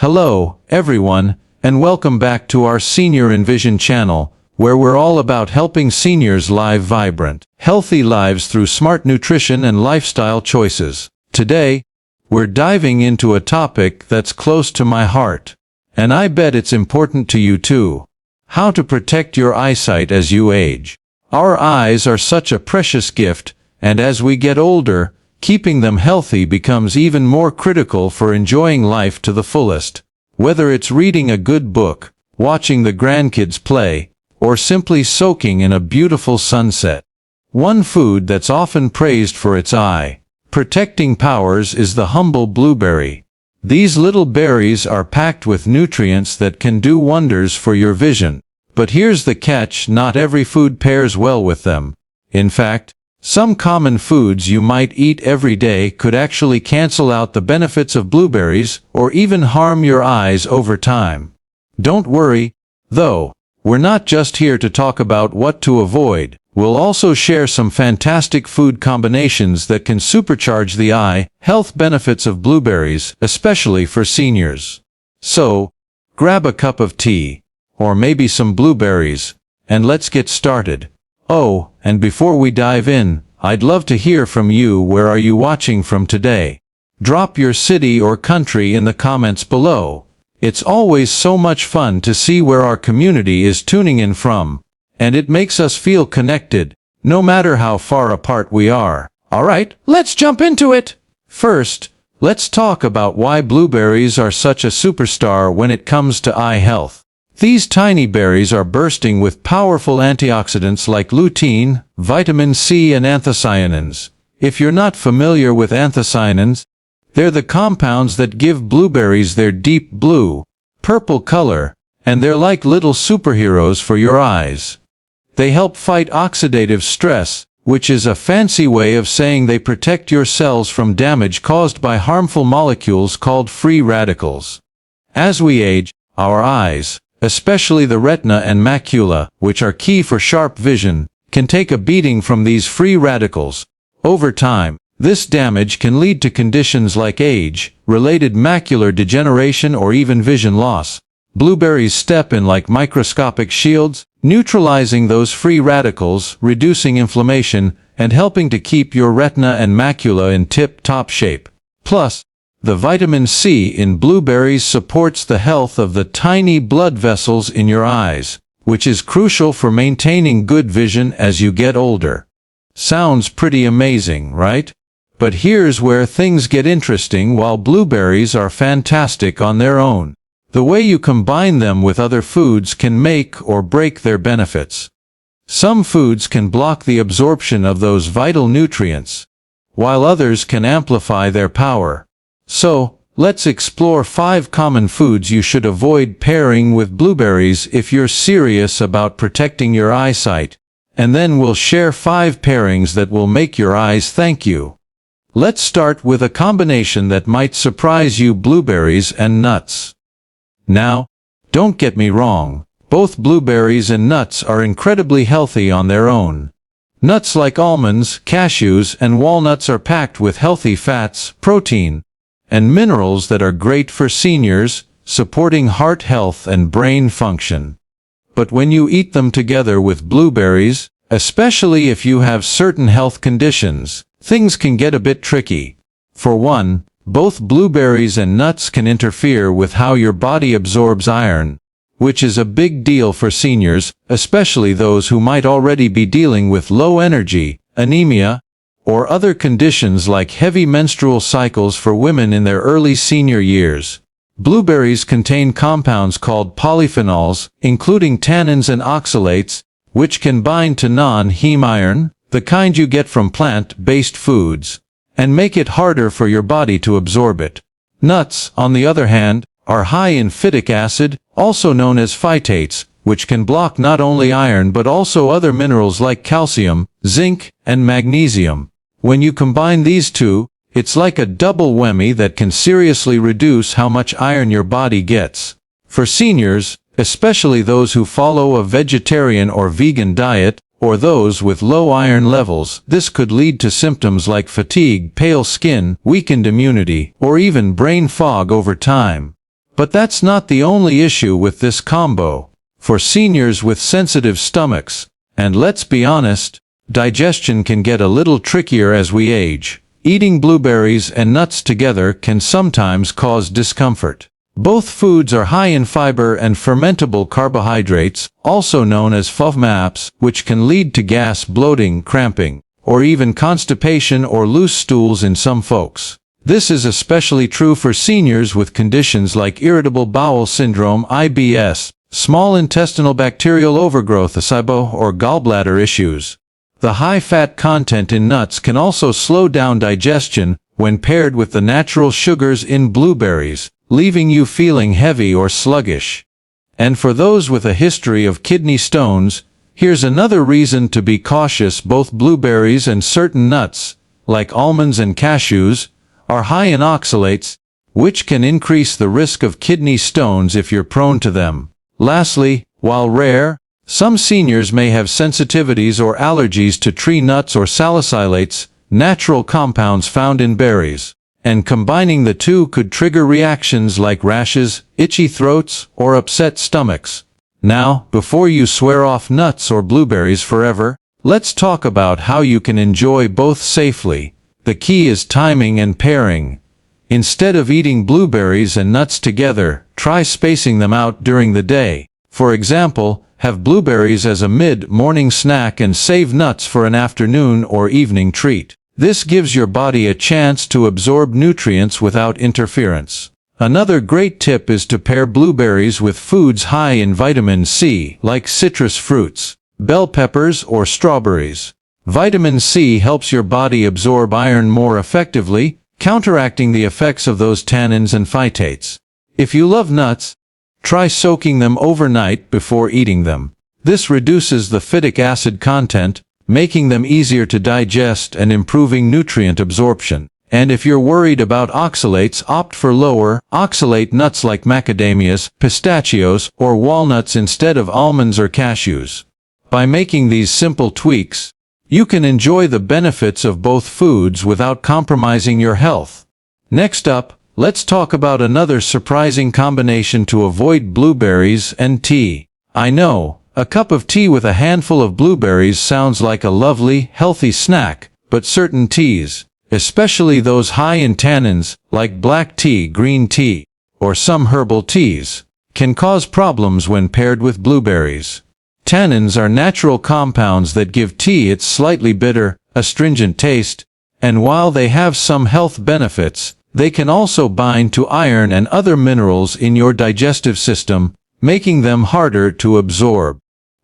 Hello, everyone, and welcome back to our Senior Envision channel, where we're all about helping seniors live vibrant, healthy lives through smart nutrition and lifestyle choices. Today, we're diving into a topic that's close to my heart, and I bet it's important to you too. How to protect your eyesight as you age. Our eyes are such a precious gift, and as we get older, keeping them healthy becomes even more critical for enjoying life to the fullest. Whether it's reading a good book, watching the grandkids play, or simply soaking in a beautiful sunset. One food that's often praised for its eye-protecting powers is the humble blueberry. These little berries are packed with nutrients that can do wonders for your vision. But here's the catch: not every food pairs well with them. In fact, some common foods you might eat every day could actually cancel out the benefits of blueberries or even harm your eyes over time. Don't worry, though. We're not just here to talk about what to avoid. We'll also share some fantastic food combinations that can supercharge the eye health benefits of blueberries, especially for seniors. So, grab a cup of tea, or maybe some blueberries, and let's get started. Oh, and before we dive in, I'd love to hear from you. Where are you watching from today? Drop your city or country in the comments below. It's always so much fun to see where our community is tuning in from, and it makes us feel connected, no matter how far apart we are. Alright, let's jump into it! First, let's talk about why blueberries are such a superstar when it comes to eye health. These tiny berries are bursting with powerful antioxidants like lutein, vitamin C and anthocyanins. If you're not familiar with anthocyanins, they're the compounds that give blueberries their deep blue, purple color, and they're like little superheroes for your eyes. They help fight oxidative stress, which is a fancy way of saying they protect your cells from damage caused by harmful molecules called free radicals. As we age, our eyes, especially the retina and macula, which are key for sharp vision, can take a beating from these free radicals. Over time, this damage can lead to conditions like age-related macular degeneration or even vision loss. Blueberries step in like microscopic shields, neutralizing those free radicals, reducing inflammation, and helping to keep your retina and macula in tip-top shape. Plus, the vitamin C in blueberries supports the health of the tiny blood vessels in your eyes, which is crucial for maintaining good vision as you get older. Sounds pretty amazing, right? But here's where things get interesting. While blueberries are fantastic on their own, the way you combine them with other foods can make or break their benefits. Some foods can block the absorption of those vital nutrients, while others can amplify their power. So, let's explore 5 common foods you should avoid pairing with blueberries if you're serious about protecting your eyesight, and then we'll share 5 pairings that will make your eyes thank you. Let's start with a combination that might surprise you: blueberries and nuts. Now, don't get me wrong, both blueberries and nuts are incredibly healthy on their own. Nuts like almonds, cashews, and walnuts are packed with healthy fats, protein, and minerals that are great for seniors, supporting heart health and brain function. But when you eat them together with blueberries, especially if you have certain health conditions, things can get a bit tricky. For one, both blueberries and nuts can interfere with how your body absorbs iron, which is a big deal for seniors, especially those who might already be dealing with low energy, anemia, or other conditions like heavy menstrual cycles for women in their early senior years. Blueberries contain compounds called polyphenols, including tannins and oxalates, which can bind to non-heme iron, the kind you get from plant-based foods, and make it harder for your body to absorb it. Nuts, on the other hand, are high in phytic acid, also known as phytates, which can block not only iron but also other minerals like calcium, zinc, and magnesium. When you combine these two, it's like a double whammy that can seriously reduce how much iron your body gets. For seniors, especially those who follow a vegetarian or vegan diet, or those with low iron levels, this could lead to symptoms like fatigue, pale skin, weakened immunity, or even brain fog over time. But that's not the only issue with this combo. For seniors with sensitive stomachs, and let's be honest, digestion can get a little trickier as we age. Eating blueberries and nuts together can sometimes cause discomfort. Both foods are high in fiber and fermentable carbohydrates, also known as FODMAPs, which can lead to gas, bloating, cramping, or even constipation or loose stools in some folks. This is especially true for seniors with conditions like irritable bowel syndrome (IBS), small intestinal bacterial overgrowth (SIBO), or gallbladder issues. The high fat content in nuts can also slow down digestion when paired with the natural sugars in blueberries, leaving you feeling heavy or sluggish. And for those with a history of kidney stones, here's another reason to be cautious. Both blueberries and certain nuts, like almonds and cashews, are high in oxalates, which can increase the risk of kidney stones if you're prone to them. Lastly, while rare, some seniors may have sensitivities or allergies to tree nuts or salicylates, natural compounds found in berries, and combining the two could trigger reactions like rashes, itchy throats, or upset stomachs. Now, before you swear off nuts or blueberries forever, let's talk about how you can enjoy both safely. The key is timing and pairing. Instead of eating blueberries and nuts together, try spacing them out during the day. For example, have blueberries as a mid-morning snack and save nuts for an afternoon or evening treat. This gives your body a chance to absorb nutrients without interference. Another great tip is to pair blueberries with foods high in vitamin C, like citrus fruits, bell peppers, or strawberries. Vitamin C helps your body absorb iron more effectively, counteracting the effects of those tannins and phytates. If you love nuts, try soaking them overnight before eating them. This reduces the phytic acid content, making them easier to digest and improving nutrient absorption. And if you're worried about oxalates, opt for lower oxalate nuts like macadamias, pistachios, or walnuts instead of almonds or cashews. By making these simple tweaks, you can enjoy the benefits of both foods without compromising your health. Next up, let's talk about another surprising combination to avoid: blueberries and tea. I know, a cup of tea with a handful of blueberries sounds like a lovely, healthy snack, but certain teas, especially those high in tannins, like black tea, green tea, or some herbal teas, can cause problems when paired with blueberries. Tannins are natural compounds that give tea its slightly bitter, astringent taste, and while they have some health benefits, they can also bind to iron and other minerals in your digestive system, making them harder to absorb.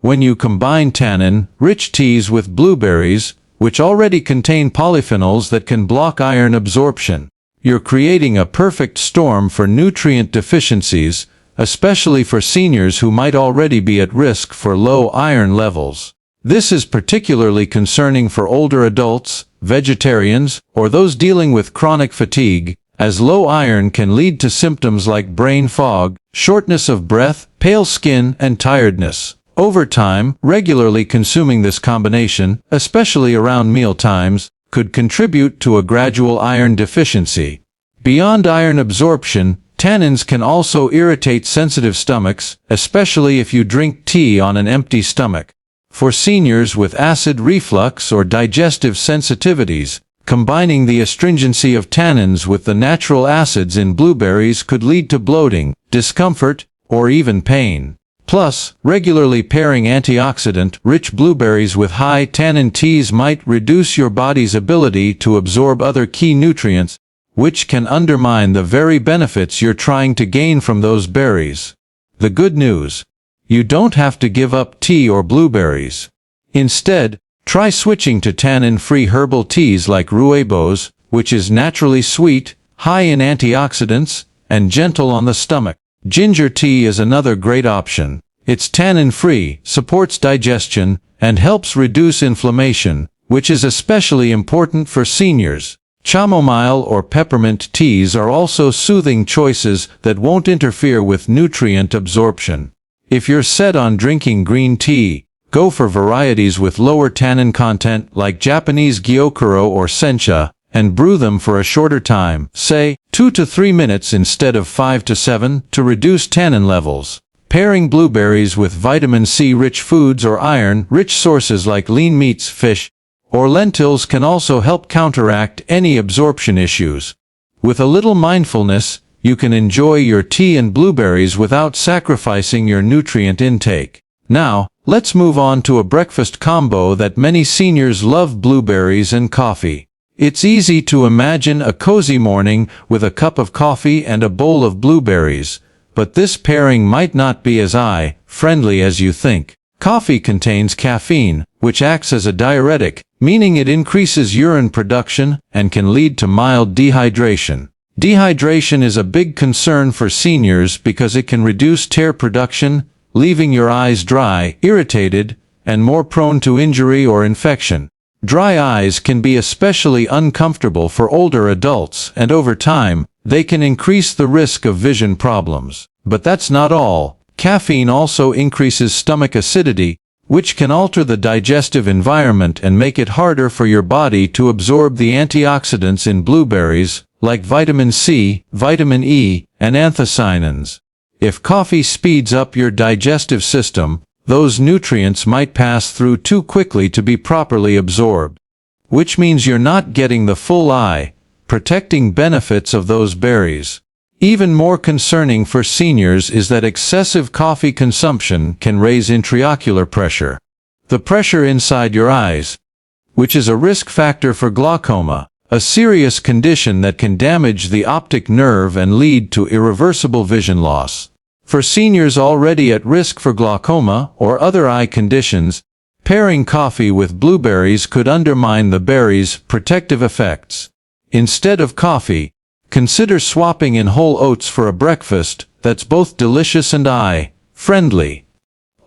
When you combine tannin-rich teas with blueberries, which already contain polyphenols that can block iron absorption, you're creating a perfect storm for nutrient deficiencies, especially for seniors who might already be at risk for low iron levels. This is particularly concerning for older adults, vegetarians, or those dealing with chronic fatigue, as low iron can lead to symptoms like brain fog, shortness of breath, pale skin, and tiredness. Over time, regularly consuming this combination, especially around meal times, could contribute to a gradual iron deficiency. Beyond iron absorption, tannins can also irritate sensitive stomachs, especially if you drink tea on an empty stomach. For seniors with acid reflux or digestive sensitivities, combining the astringency of tannins with the natural acids in blueberries could lead to bloating, discomfort, or even pain. Plus, regularly pairing antioxidant-rich blueberries with high tannin teas might reduce your body's ability to absorb other key nutrients, which can undermine the very benefits you're trying to gain from those berries. The good news: you don't have to give up tea or blueberries. Instead, try switching to tannin-free herbal teas like rooibos, which is naturally sweet, high in antioxidants, and gentle on the stomach. Ginger tea is another great option. It's tannin-free, supports digestion, and helps reduce inflammation, which is especially important for seniors. Chamomile or peppermint teas are also soothing choices that won't interfere with nutrient absorption. If you're set on drinking green tea, go for varieties with lower tannin content like Japanese Gyokuro or Sencha, and brew them for a shorter time, say 2 to 3 minutes instead of 5 to 7, to reduce tannin levels. Pairing blueberries with vitamin C-rich foods or iron-rich sources like lean meats, fish, or lentils can also help counteract any absorption issues. With a little mindfulness, you can enjoy your tea and blueberries without sacrificing your nutrient intake. Now, let's move on to a breakfast combo that many seniors love: blueberries and coffee. It's easy to imagine a cozy morning with a cup of coffee and a bowl of blueberries, but this pairing might not be as eye-friendly as you think. Coffee contains caffeine, which acts as a diuretic, meaning it increases urine production and can lead to mild dehydration. Dehydration is a big concern for seniors because it can reduce tear production, leaving your eyes dry, irritated, and more prone to injury or infection. Dry eyes can be especially uncomfortable for older adults, and over time, they can increase the risk of vision problems. But that's not all. Caffeine also increases stomach acidity, which can alter the digestive environment and make it harder for your body to absorb the antioxidants in blueberries, like vitamin C, vitamin E, and anthocyanins. If coffee speeds up your digestive system, those nutrients might pass through too quickly to be properly absorbed, which means you're not getting the full eye-protecting benefits of those berries. Even more concerning for seniors is that excessive coffee consumption can raise intraocular pressure, the pressure inside your eyes, which is a risk factor for glaucoma, a serious condition that can damage the optic nerve and lead to irreversible vision loss. For seniors already at risk for glaucoma or other eye conditions, pairing coffee with blueberries could undermine the berries' protective effects. Instead of coffee, consider swapping in whole oats for a breakfast that's both delicious and eye-friendly.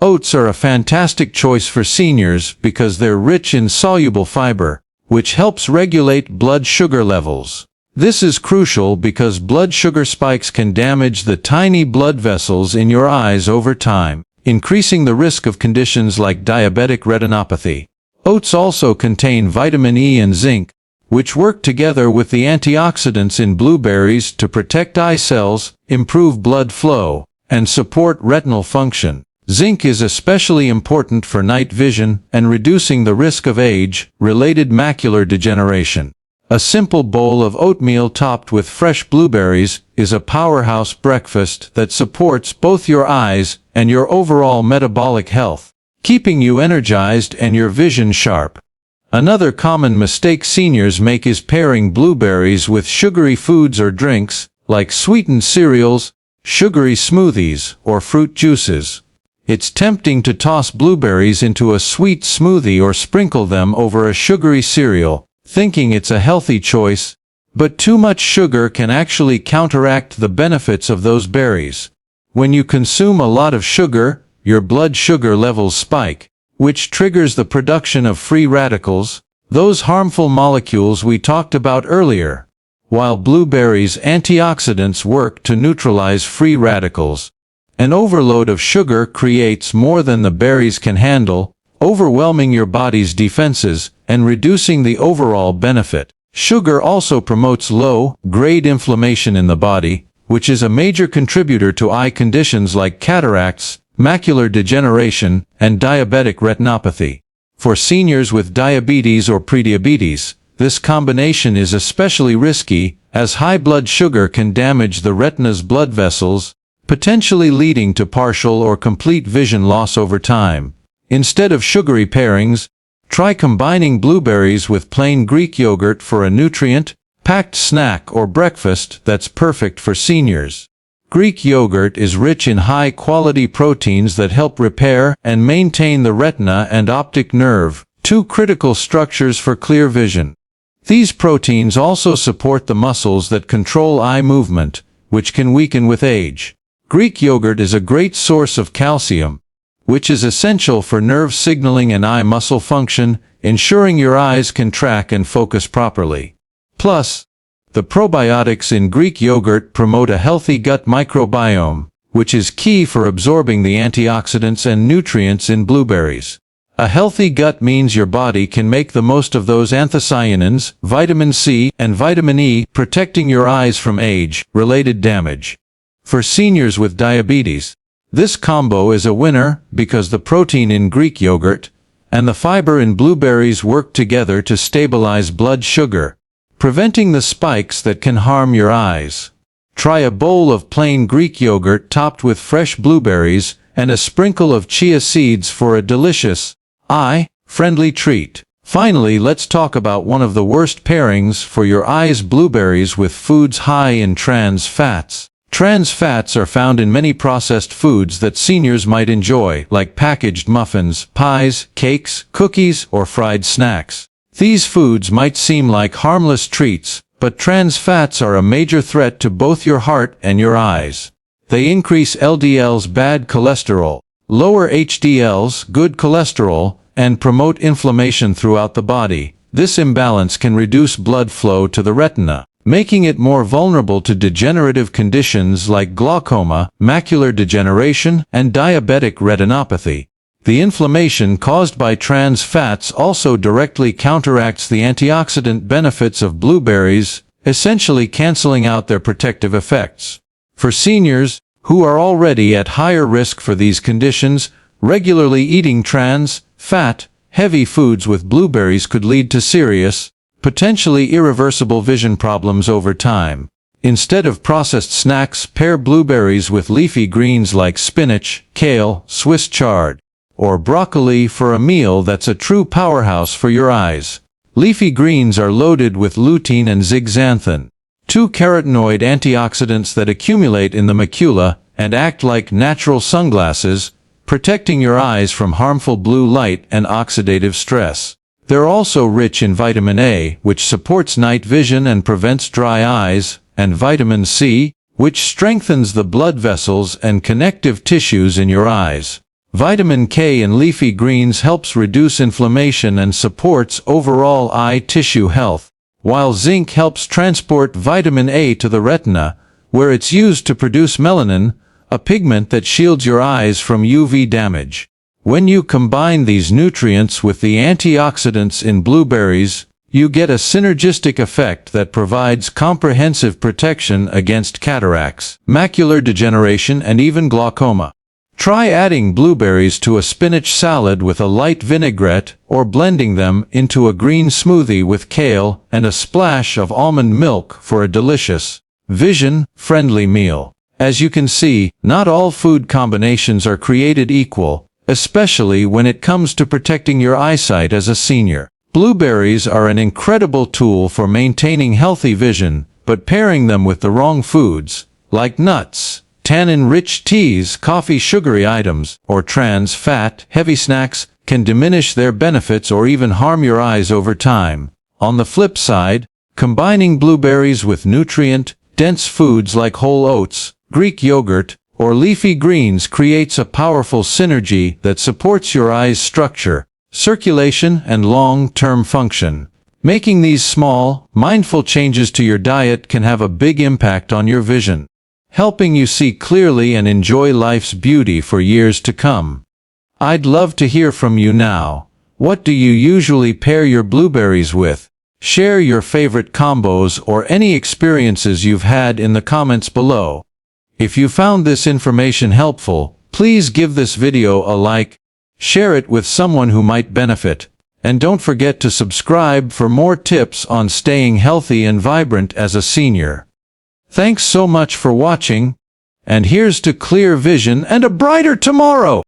Oats are a fantastic choice for seniors because they're rich in soluble fiber, which helps regulate blood sugar levels. This is crucial because blood sugar spikes can damage the tiny blood vessels in your eyes over time, increasing the risk of conditions like diabetic retinopathy. Oats also contain vitamin E and zinc, which work together with the antioxidants in blueberries to protect eye cells, improve blood flow, and support retinal function. Zinc is especially important for night vision and reducing the risk of age-related macular degeneration. A simple bowl of oatmeal topped with fresh blueberries is a powerhouse breakfast that supports both your eyes and your overall metabolic health, keeping you energized and your vision sharp. Another common mistake seniors make is pairing blueberries with sugary foods or drinks, like sweetened cereals, sugary smoothies, or fruit juices. It's tempting to toss blueberries into a sweet smoothie or sprinkle them over a sugary cereal, thinking it's a healthy choice, but too much sugar can actually counteract the benefits of those berries. When you consume a lot of sugar, your blood sugar levels spike, which triggers the production of free radicals, those harmful molecules we talked about earlier. While blueberries' antioxidants work to neutralize free radicals, an overload of sugar creates more than the berries can handle, overwhelming your body's defenses and reducing the overall benefit. Sugar also promotes low-grade inflammation in the body, which is a major contributor to eye conditions like cataracts, macular degeneration, and diabetic retinopathy. For seniors with diabetes or prediabetes, this combination is especially risky, as high blood sugar can damage the retina's blood vessels, potentially leading to partial or complete vision loss over time. Instead of sugary pairings, try combining blueberries with plain Greek yogurt for a nutrient-packed snack or breakfast that's perfect for seniors. Greek yogurt is rich in high-quality proteins that help repair and maintain the retina and optic nerve, two critical structures for clear vision. These proteins also support the muscles that control eye movement, which can weaken with age. Greek yogurt is a great source of calcium, which is essential for nerve signaling and eye muscle function, ensuring your eyes can track and focus properly. Plus, the probiotics in Greek yogurt promote a healthy gut microbiome, which is key for absorbing the antioxidants and nutrients in blueberries. A healthy gut means your body can make the most of those anthocyanins, vitamin C, and vitamin E, protecting your eyes from age-related damage. For seniors with diabetes, this combo is a winner because the protein in Greek yogurt and the fiber in blueberries work together to stabilize blood sugar, preventing the spikes that can harm your eyes. Try a bowl of plain Greek yogurt topped with fresh blueberries and a sprinkle of chia seeds for a delicious, eye-friendly treat. Finally, let's talk about one of the worst pairings for your eyes: blueberries with foods high in trans fats. Trans fats are found in many processed foods that seniors might enjoy, like packaged muffins, pies, cakes, cookies, or fried snacks. These foods might seem like harmless treats, but trans fats are a major threat to both your heart and your eyes. They increase LDL's bad cholesterol, lower HDL's good cholesterol, and promote inflammation throughout the body. This imbalance can reduce blood flow to the retina, making it more vulnerable to degenerative conditions like glaucoma, macular degeneration, and diabetic retinopathy. The inflammation caused by trans fats also directly counteracts the antioxidant benefits of blueberries, essentially canceling out their protective effects. For seniors, who are already at higher risk for these conditions, regularly eating trans fat heavy foods with blueberries could lead to serious, potentially irreversible vision problems over time. Instead of processed snacks, pair blueberries with leafy greens like spinach, kale, Swiss chard, or broccoli for a meal that's a true powerhouse for your eyes. Leafy greens are loaded with lutein and zeaxanthin, two carotenoid antioxidants that accumulate in the macula and act like natural sunglasses, protecting your eyes from harmful blue light and oxidative stress. They're also rich in vitamin A, which supports night vision and prevents dry eyes, and vitamin C, which strengthens the blood vessels and connective tissues in your eyes. Vitamin K in leafy greens helps reduce inflammation and supports overall eye tissue health, while zinc helps transport vitamin A to the retina, where it's used to produce melanin, a pigment that shields your eyes from UV damage. When you combine these nutrients with the antioxidants in blueberries, you get a synergistic effect that provides comprehensive protection against cataracts, macular degeneration, and even glaucoma. Try adding blueberries to a spinach salad with a light vinaigrette, or blending them into a green smoothie with kale and a splash of almond milk for a delicious, vision-friendly meal. As you can see, not all food combinations are created equal, especially when it comes to protecting your eyesight as a senior. Blueberries are an incredible tool for maintaining healthy vision, but pairing them with the wrong foods, like nuts, tannin-rich teas, coffee, sugary items, or trans-fat, heavy snacks, can diminish their benefits or even harm your eyes over time. On the flip side, combining blueberries with nutrient-dense foods like whole oats, Greek yogurt, or leafy greens creates a powerful synergy that supports your eye's structure, circulation, and long-term function. Making these small, mindful changes to your diet can have a big impact on your vision, helping you see clearly and enjoy life's beauty for years to come. I'd love to hear from you now. What do you usually pair your blueberries with? Share your favorite combos or any experiences you've had in the comments below. If you found this information helpful, please give this video a like, share it with someone who might benefit, and don't forget to subscribe for more tips on staying healthy and vibrant as a senior. Thanks so much for watching, and here's to clear vision and a brighter tomorrow!